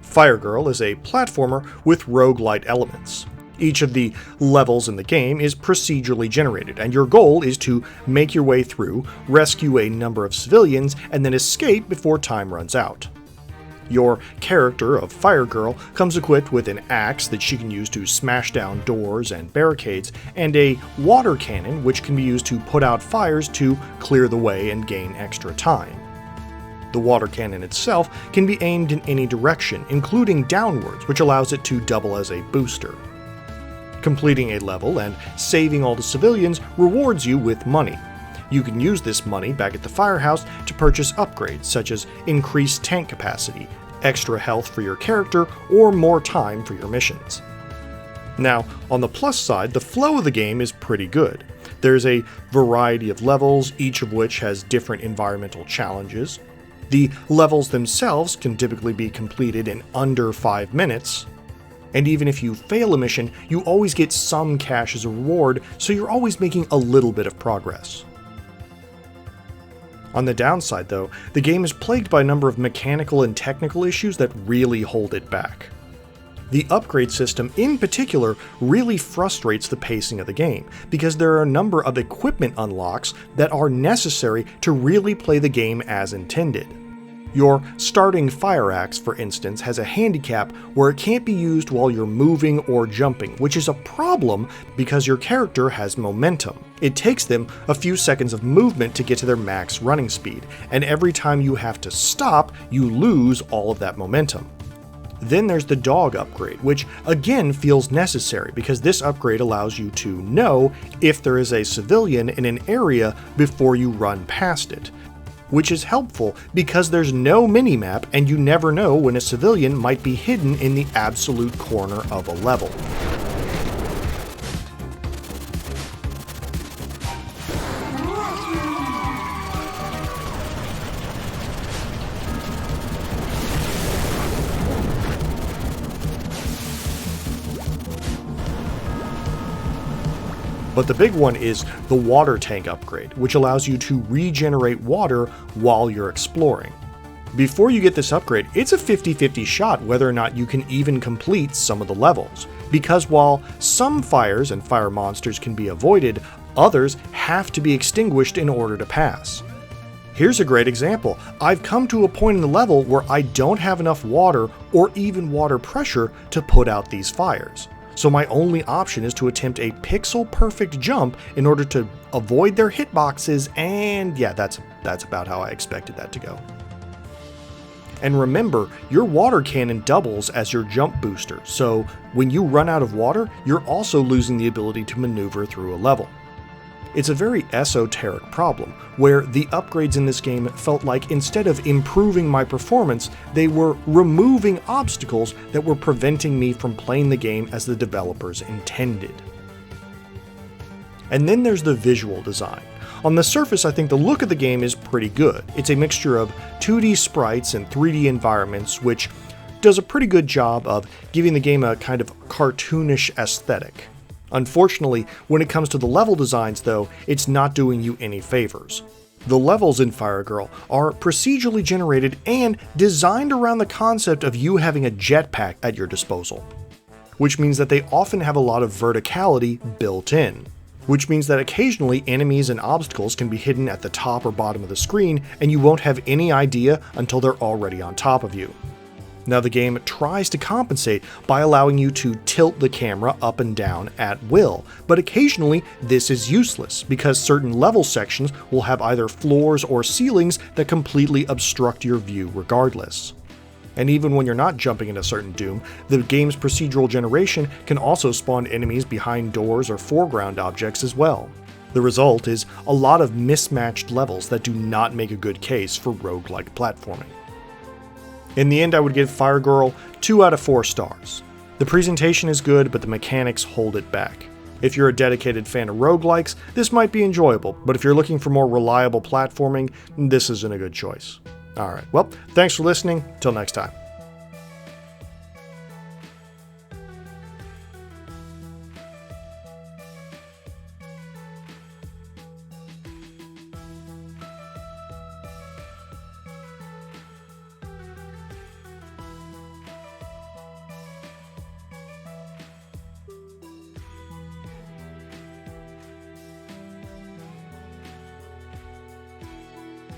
Firegirl is a platformer with roguelite elements. Each of the levels in the game is procedurally generated, and your goal is to make your way through, rescue a number of civilians, and then escape before time runs out. Your character of Firegirl comes equipped with an axe that she can use to smash down doors and barricades, and a water cannon which can be used to put out fires to clear the way and gain extra time. The water cannon itself can be aimed in any direction, including downwards, which allows it to double as a booster. Completing a level and saving all the civilians rewards you with money. You can use this money back at the firehouse to purchase upgrades such as increased tank capacity, extra health for your character, or more time for your missions. Now, on the plus side, the flow of the game is pretty good. There's a variety of levels, each of which has different environmental challenges. The levels themselves can typically be completed in under 5 minutes, and even if you fail a mission, you always get some cash as a reward, so you're always making a little bit of progress. On the downside though, the game is plagued by a number of mechanical and technical issues that really hold it back. The upgrade system in particular really frustrates the pacing of the game, because there are a number of equipment unlocks that are necessary to really play the game as intended. Your starting fire axe, for instance, has a handicap where it can't be used while you're moving or jumping, which is a problem because your character has momentum. It takes them a few seconds of movement to get to their max running speed, and every time you have to stop, you lose all of that momentum. Then there's the dog upgrade, which again feels necessary because this upgrade allows you to know if there is a civilian in an area before you run past it, which is helpful because there's no minimap and you never know when a civilian might be hidden in the absolute corner of a level. But the big one is the water tank upgrade, which allows you to regenerate water while you're exploring. Before you get this upgrade, it's a 50-50 shot whether or not you can even complete some of the levels, because while some fires and fire monsters can be avoided, others have to be extinguished in order to pass. Here's a great example. I've come to a point in the level where I don't have enough water or even water pressure to put out these fires. So my only option is to attempt a pixel-perfect jump in order to avoid their hitboxes, and yeah, that's about how I expected that to go. And remember, your water cannon doubles as your jump booster, so when you run out of water, you're also losing the ability to maneuver through a level. It's a very esoteric problem, where the upgrades in this game felt like instead of improving my performance, they were removing obstacles that were preventing me from playing the game as the developers intended. And then there's the visual design. On the surface, I think the look of the game is pretty good. It's a mixture of 2D sprites and 3D environments, which does a pretty good job of giving the game a kind of cartoonish aesthetic. Unfortunately, when it comes to the level designs though, it's not doing you any favors. The levels in Firegirl are procedurally generated and designed around the concept of you having a jetpack at your disposal, which means that they often have a lot of verticality built in, which means that occasionally enemies and obstacles can be hidden at the top or bottom of the screen and you won't have any idea until they're already on top of you. Now the game tries to compensate by allowing you to tilt the camera up and down at will, but occasionally this is useless because certain level sections will have either floors or ceilings that completely obstruct your view regardless. And even when you're not jumping into certain doom, the game's procedural generation can also spawn enemies behind doors or foreground objects as well. The result is a lot of mismatched levels that do not make a good case for roguelike platforming. In the end, I would give Firegirl 2 out of 4 stars. The presentation is good, but the mechanics hold it back. If you're a dedicated fan of roguelikes, this might be enjoyable, but if you're looking for more reliable platforming, this isn't a good choice. Alright, well, thanks for listening. Till next time.